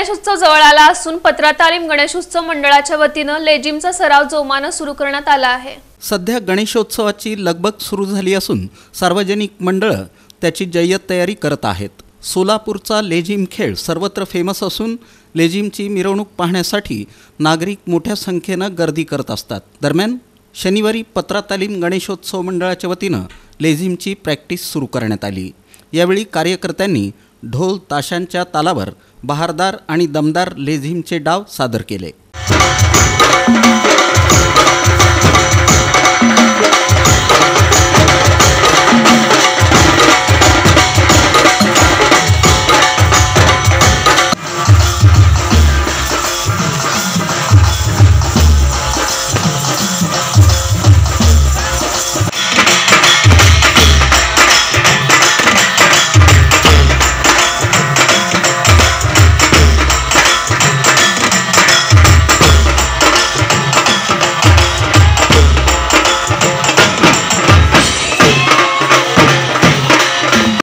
गणेशोत्सव जवळ आला असून पत्रा तालीम गणेशोत्सव मंडळाच्या वतीनं लेझिमचा सराव जोमानं सुरू करण्यात आला आहे। सध्या गणेशोत्सवाची लगबग सुरू झाली असून सार्वजनिक मंडळ त्याची जय्यत तयारी करत आहेत। सोलापूरचा लेझिम खेळ सर्वत्र फेमस असून लेझिमची मिरवणूक पाहण्यासाठी नागरिक मोठ्या संख्येनं गर्दी करत असतात। दरम्यान शनिवारी पत्रा तालीम गणेशोत्सव मंडळाच्या वतीनं लेझिमची प्रॅक्टिस सुरू करण्यात आली। यावेळी कार्यकर्त्यांनी ढोल ताशांच्या तालावर बहारदार आणि दमदार लेझिमचे डाव सादर केले।